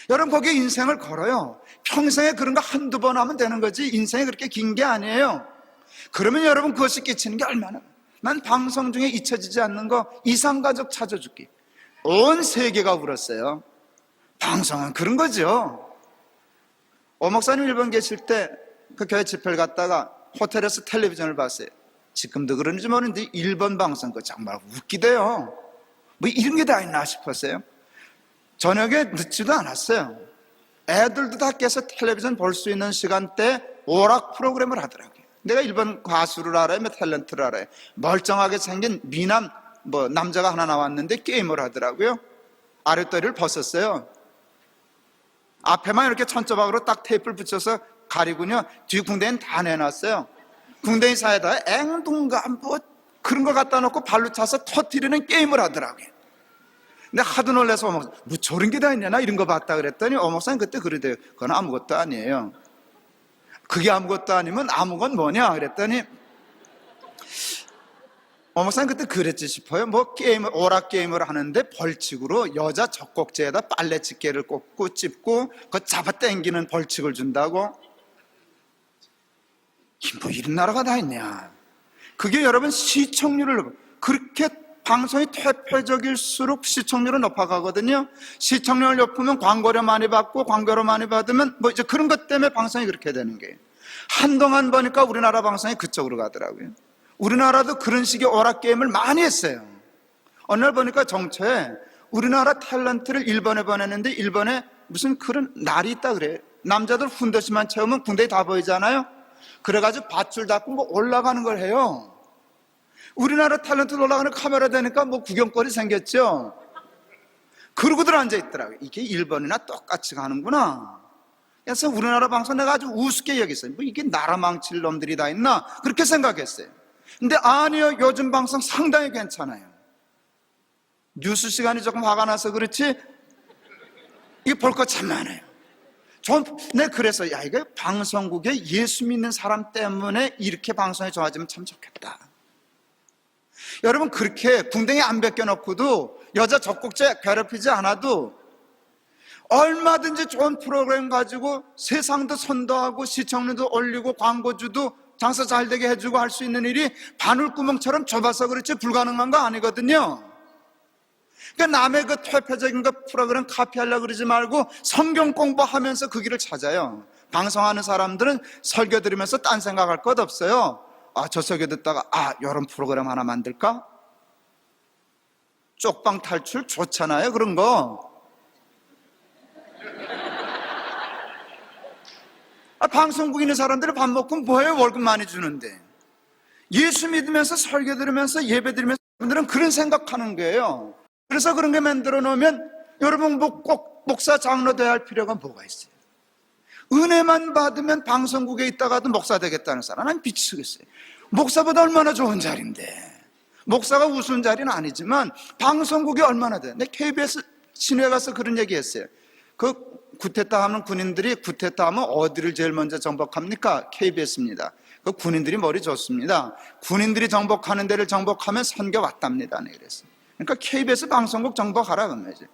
여러분 거기에 인생을 걸어요. 평생에 그런 거 한두 번 하면 되는 거지 인생이 그렇게 긴 게 아니에요. 그러면 여러분 그것이 끼치는 게 얼마나, 난 방송 중에 잊혀지지 않는 거 이상가족 찾아주기, 온 세계가 울었어요. 방송은 그런 거죠. 오 목사님 일본 계실 때 그 교회 집회를 갔다가 호텔에서 텔레비전을 봤어요. 지금도 그런지 모르는데 일본 방송 거 정말 웃기대요. 뭐 이런 게 다 있나 싶었어요. 저녁에 늦지도 않았어요. 애들도 다 깨서 텔레비전 볼 수 있는 시간대 오락 프로그램을 하더라고요. 내가 일본 가수를 알아요? 탤런트를 알아요? 멀쩡하게 생긴 미남 남자가 하나 나왔는데 게임을 하더라고요. 아랫다리를 벗었어요. 앞에만 이렇게 천조박으로 딱 테이프를 붙여서 가리군요. 뒤 궁뎅이는 다 내놨어요. 궁뎅이 사이에다 앵둥가 그런 거 갖다 놓고 발로 차서 터뜨리는 게임을 하더라고요. 근데 하도 놀라서 뭐 저런 게 다 있냐, 나 이런 거 봤다 그랬더니 목사님 그때 그러대요. 그건 아무것도 아니에요. 그게 아무것도 아니면 아무건 뭐냐 그랬더니 목사님 그때 그랬지 싶어요. 오락 게임을 하는데 벌칙으로 여자 젖꼭지에다 빨래 집게를 꽂고 찝고 그거 잡아 당기는 벌칙을 준다고. 이런 나라가 다 있냐. 그게 여러분 시청률을, 그렇게 방송이 퇴폐적일수록 시청률은 높아가거든요. 시청률을 높으면 광고료 많이 받고, 광고료 많이 받으면 이제 그런 것 때문에 방송이 그렇게 되는 거예요. 한동안 보니까 우리나라 방송이 그쪽으로 가더라고요. 우리나라도 그런 식의 오락게임을 많이 했어요. 어느 날 보니까 정초에 우리나라 탤런트를 일본에 보냈는데 일본에 무슨 그런 날이 있다 그래요. 남자들 훈더시만 채우면 군대에 다 보이잖아요. 그래가지고 밧줄 닫고 올라가는 걸 해요. 우리나라 탤런트 올라가는 카메라 되니까 구경거리 생겼죠. 그러고들 앉아있더라고요. 이게 일본이나 똑같이 가는구나. 그래서 우리나라 방송 내가 아주 우습게 여겼어요. 이게 나라 망칠 놈들이 다 있나 그렇게 생각했어요. 근데 아니요, 요즘 방송 상당히 괜찮아요. 뉴스 시간이 조금 화가 나서 그렇지 이게 볼 거 참 많아요. 그래서 이거 방송국에 예수 믿는 사람 때문에 이렇게 방송이 좋아지면 참 좋겠다. 여러분, 그렇게 궁뎅이 안 벗겨놓고도 여자 젖꼭지에 괴롭히지 않아도 얼마든지 좋은 프로그램 가지고 세상도 선도하고 시청률도 올리고 광고주도 장사 잘 되게 해주고 할 수 있는 일이 바늘구멍처럼 좁아서 그렇지 불가능한 거 아니거든요. 그러니까 남의 그 퇴폐적인 거 프로그램 카피하려고 그러지 말고 성경 공부하면서 그 길을 찾아요. 방송하는 사람들은 설교 들으면서 딴 생각할 것 없어요. 저 설교 듣다가 이런 프로그램 하나 만들까? 쪽방 탈출 좋잖아요, 그런 거. 방송국 있는 사람들이 밥 먹고 뭐해요? 월급 많이 주는데. 예수 믿으면서 설교 들으면서 예배 드리면서 여러분들은 그런 생각하는 거예요. 그래서 그런 게 만들어 놓으면 여러분 꼭 목사 장로 돼야 할 필요가 뭐가 있어요? 은혜만 받으면 방송국에 있다가도 목사 되겠다는 사람은 미치겠어요. 목사보다 얼마나 좋은 자리인데. 목사가 우스운 자리는 아니지만 방송국이 얼마나 돼. 근데 KBS 신회 가서 그런 얘기 했어요. 구테타 하면 군인들이 구테타 하면 어디를 제일 먼저 정복합니까? KBS입니다. 군인들이 머리 좋습니다. 군인들이 정복하는 데를 정복하면 선교 왔답니다. 네, 그랬어요. 그러니까 KBS 방송국 정복하라 그런 거지.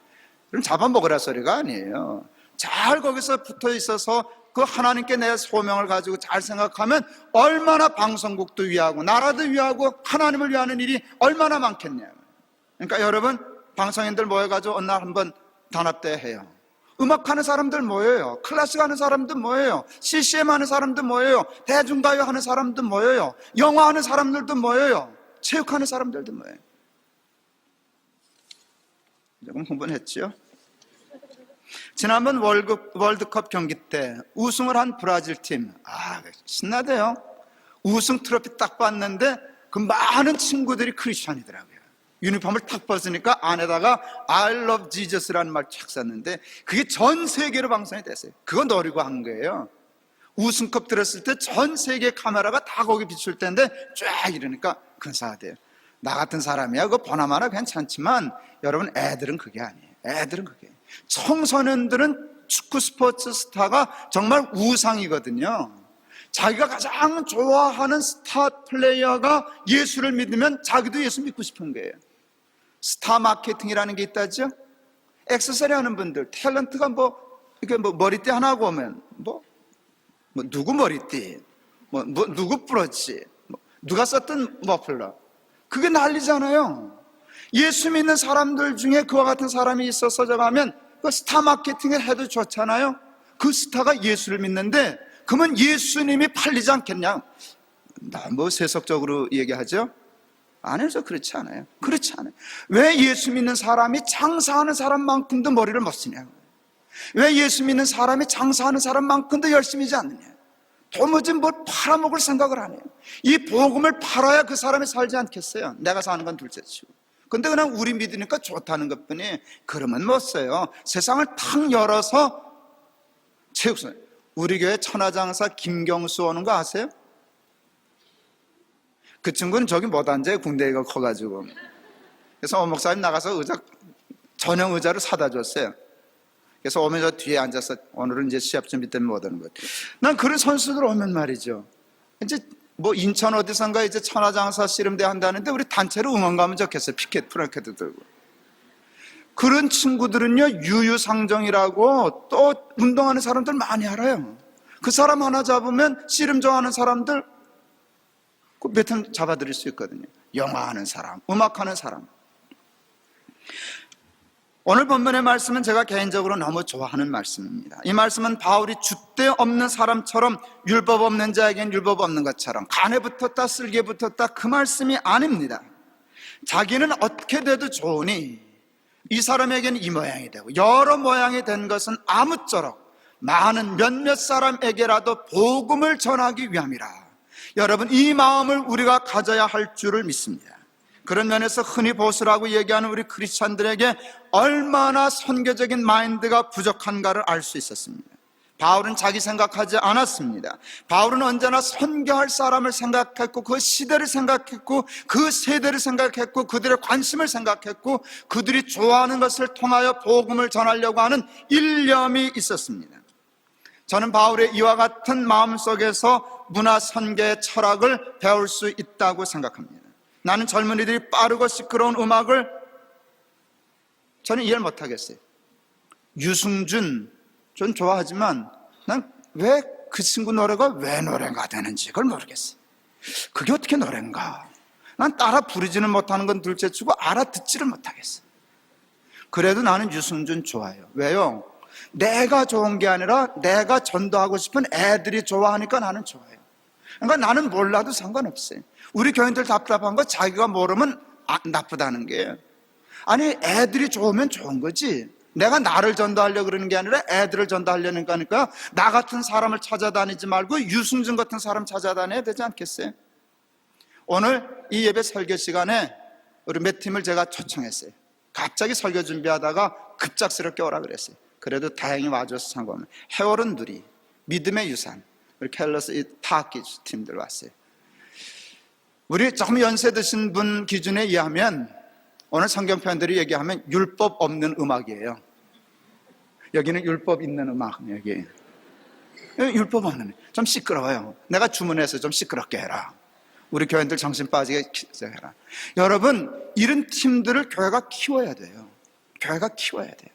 그럼 잡아먹으라 소리가 아니에요. 잘 거기서 붙어 있어서 그 하나님께 내 소명을 가지고 잘 생각하면 얼마나 방송국도 위하고 나라도 위하고 하나님을 위하는 일이 얼마나 많겠냐. 그러니까 여러분, 방송인들 모여가지고 어느 날 한번 단합대회 해요. 음악하는 사람들 모여요. 클래식 하는 사람들 모여요. CCM 하는 사람들 모여요. 대중가요 하는 사람들 모여요. 영화 하는 사람들도 모여요. 체육하는 사람들도 모여요. 조금 흥분했죠? 지난번 월드컵 경기 때 우승을 한 브라질 팀, 신나대요. 우승 트로피 딱 봤는데 그 많은 친구들이 크리스찬이더라고요. 유니폼을 탁 벗으니까 안에다가 I love Jesus라는 말 착 썼는데 그게 전 세계로 방송이 됐어요. 그거 노리고 한 거예요. 우승컵 들었을 때 전 세계 카메라가 다 거기 비출 텐데 쫙 이러니까 근사하대요. 나 같은 사람이야 그거 보나마나 괜찮지만 여러분, 애들은 그게 아니에요. 애들은 그게. 청소년들은 축구 스포츠 스타가 정말 우상이거든요. 자기가 가장 좋아하는 스타 플레이어가 예수를 믿으면 자기도 예수 믿고 싶은 거예요. 스타 마케팅이라는 게 있다죠. 액세서리 하는 분들, 탤런트가 이렇게 머리띠 하나 보면 누구 머리띠, 누구 브러치, 누가 썼던 머플러, 그게 난리잖아요. 예수 믿는 사람들 중에 그와 같은 사람이 있어서 저가면 그 스타 마케팅을 해도 좋잖아요. 그 스타가 예수를 믿는데 그러면 예수님이 팔리지 않겠냐? 세속적으로 얘기하죠? 아니죠. 그렇지 않아요. 그렇지 않아요. 왜 예수 믿는 사람이 장사하는 사람만큼도 머리를 못 쓰냐? 왜 예수 믿는 사람이 장사하는 사람만큼도 열심히지 않느냐? 도무지 뭘 팔아먹을 생각을 안 해요. 이 복음을 팔아야 그 사람이 살지 않겠어요? 내가 사는 건 둘째치고. 근데 그냥 우리 믿으니까 좋다는 것뿐이, 그러면 못 써요. 세상을 탁 열어서 체육선. 우리 교회 천하장사 김경수 오는 거 아세요? 그 친구는 저기 못 앉아요. 궁뎅이가 커가지고. 그래서 목사님 나가서 의자, 전용 의자를 사다 줬어요. 그래서 오면 저 뒤에 앉아서, 오늘은 이제 시합 준비 때문에 못 오는 것 같아요. 난 그런 선수들 오면 말이죠, 이제 뭐 인천 어디선가 이제 천하장사 씨름대 한다는데 우리 단체로 응원 가면 좋겠어요. 피켓 프랑켓도 들고. 그런 친구들은요, 유유상종이라고 또 운동하는 사람들 많이 알아요. 그 사람 하나 잡으면 씨름 좋아하는 사람들 몇 번 잡아드릴 수 있거든요. 영화하는 사람, 음악하는 사람. 오늘 본문의 말씀은 제가 개인적으로 너무 좋아하는 말씀입니다. 이 말씀은 바울이 줏대 없는 사람처럼 율법 없는 자에겐 율법 없는 것처럼 간에 붙었다 쓸개 붙었다, 그 말씀이 아닙니다. 자기는 어떻게 돼도 좋으니 이 사람에게는 이 모양이 되고 여러 모양이 된 것은 아무쪼록 많은 몇몇 사람에게라도 복음을 전하기 위함이라. 여러분, 이 마음을 우리가 가져야 할 줄을 믿습니다. 그런 면에서 흔히 보수라고 얘기하는 우리 크리스찬들에게 얼마나 선교적인 마인드가 부족한가를 알 수 있었습니다. 바울은 자기 생각하지 않았습니다. 바울은 언제나 선교할 사람을 생각했고, 그 시대를 생각했고, 그 세대를 생각했고, 그들의 관심을 생각했고, 그들이 좋아하는 것을 통하여 복음을 전하려고 하는 일념이 있었습니다. 저는 바울의 이와 같은 마음속에서 문화 선교의 철학을 배울 수 있다고 생각합니다. 나는 젊은이들이 빠르고 시끄러운 음악을 저는 이해를 못하겠어요. 유승준 전 좋아하지만 난 왜 그 친구 노래가 왜 노래가 되는지 그걸 모르겠어요. 그게 어떻게 노래인가. 난 따라 부르지는 못하는 건 둘째치고 알아듣지를 못하겠어요. 그래도 나는 유승준 좋아해요. 왜요? 내가 좋은 게 아니라 내가 전도하고 싶은 애들이 좋아하니까 나는 좋아해요. 그러니까 나는 몰라도 상관없어요. 우리 교인들 답답한 거 자기가 모르면 나쁘다는 게예요. 아니, 애들이 좋으면 좋은 거지. 내가 나를 전도하려고 그러는 게 아니라 애들을 전도하려는 거니까 나 같은 사람을 찾아다니지 말고 유승준 같은 사람 찾아다녀야 되지 않겠어요? 오늘 이 예배 설교 시간에 우리 몇 팀을 제가 초청했어요. 갑자기 설교 준비하다가 급작스럽게 오라 그랬어요. 그래도 다행히 와줘서 상관없어요. 해오른 누리, 믿음의 유산, 우리 캘러스 이 타악기 팀들 왔어요. 우리 조금 연세 드신 분 기준에 의하면 오늘 성경편들이 얘기하면 율법 없는 음악이에요. 여기는 율법 있는 음악, 여기. 율법 없는, 좀 시끄러워요. 내가 주문해서 좀 시끄럽게 해라. 우리 교인들 정신 빠지게 해라. 여러분, 이런 팀들을 교회가 키워야 돼요. 교회가 키워야 돼요.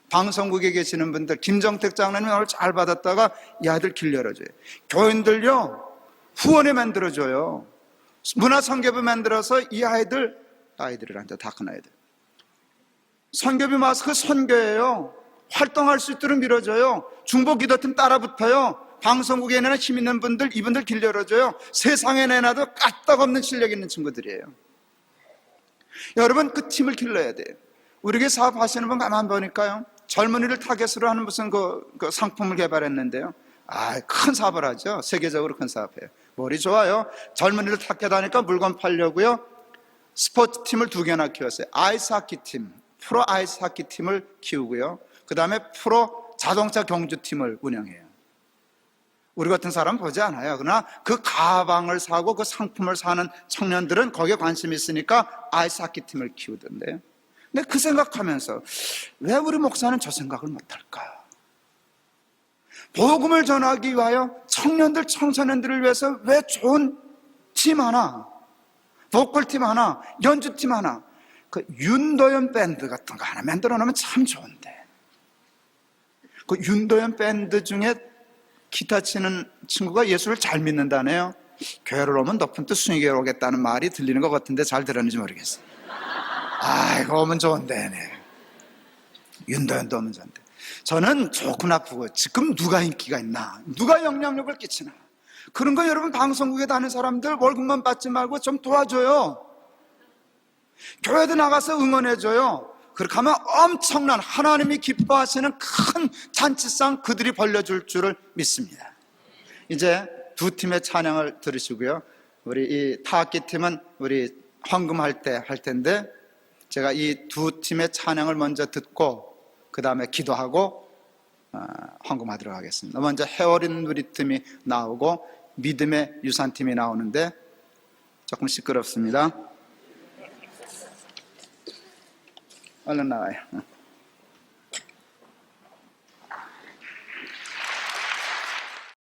방송국에 계시는 분들, 김정택 장로님 오늘 잘 받았다가 이 아이들 길 열어줘요. 교인들요, 후원회 만들어줘요. 문화선교부 만들어서 이 아이들이란다, 다 큰 아이들. 선교비 마스크 선교예요. 활동할 수 있도록 밀어줘요. 중보기도팀 따라붙어요. 방송국에 내는 힘 있는 분들, 이분들 길 열어줘요. 세상에 내놔도 까딱없는 실력 있는 친구들이에요. 여러분, 그 팀을 길러야 돼요. 우리 교회 사업하시는 분 가만 보니까요, 젊은이를 타겟으로 하는 무슨 그 상품을 개발했는데요. 큰 사업을 하죠. 세계적으로 큰 사업이에요. 머리 좋아요. 젊은이를 타겟하니까 물건 팔려고요. 스포츠 팀을 2개나 키웠어요. 아이스하키 팀, 프로 아이스하키 팀을 키우고요. 그 다음에 프로 자동차 경주팀을 운영해요. 우리 같은 사람 보지 않아요. 그러나 그 가방을 사고 그 상품을 사는 청년들은 거기에 관심이 있으니까 아이스하키 팀을 키우던데요. 근데 그 생각하면서 왜 우리 목사는 저 생각을 못할까? 복음을 전하기 위하여 청년들, 청소년들을 위해서 왜 좋은 팀 하나, 보컬팀 하나, 연주팀 하나, 그 윤도현 밴드 같은 거 하나 만들어 놓으면 참 좋은데, 그 윤도현 밴드 중에 기타 치는 친구가 예수를 잘 믿는다네요. 교회를 오면 높은 뜻 순위교회 오겠다는 말이 들리는 것 같은데 잘 들었는지 모르겠어요. 이거 오면 좋은데, 네. 윤도현도 오면 좋은데. 저는 조금 아프고, 지금 누가 인기가 있나, 누가 영향력을 끼치나, 그런 거 여러분 방송국에 다니는 사람들 월급만 받지 말고 좀 도와줘요. 교회도 나가서 응원해줘요. 그렇게 하면 엄청난 하나님이 기뻐하시는 큰 잔치상 그들이 벌려줄 줄을 믿습니다. 이제 두 팀의 찬양을 들으시고요. 우리 이 타악기 팀은 우리 헌금할 때 할 텐데, 제가 이 두 팀의 찬양을 먼저 듣고 그 다음에 기도하고 헌금하도록 하겠습니다. 먼저 헤어린 누리팀이 나오고 믿음의 유산팀이 나오는데 조금 시끄럽습니다. 얼른 나와요.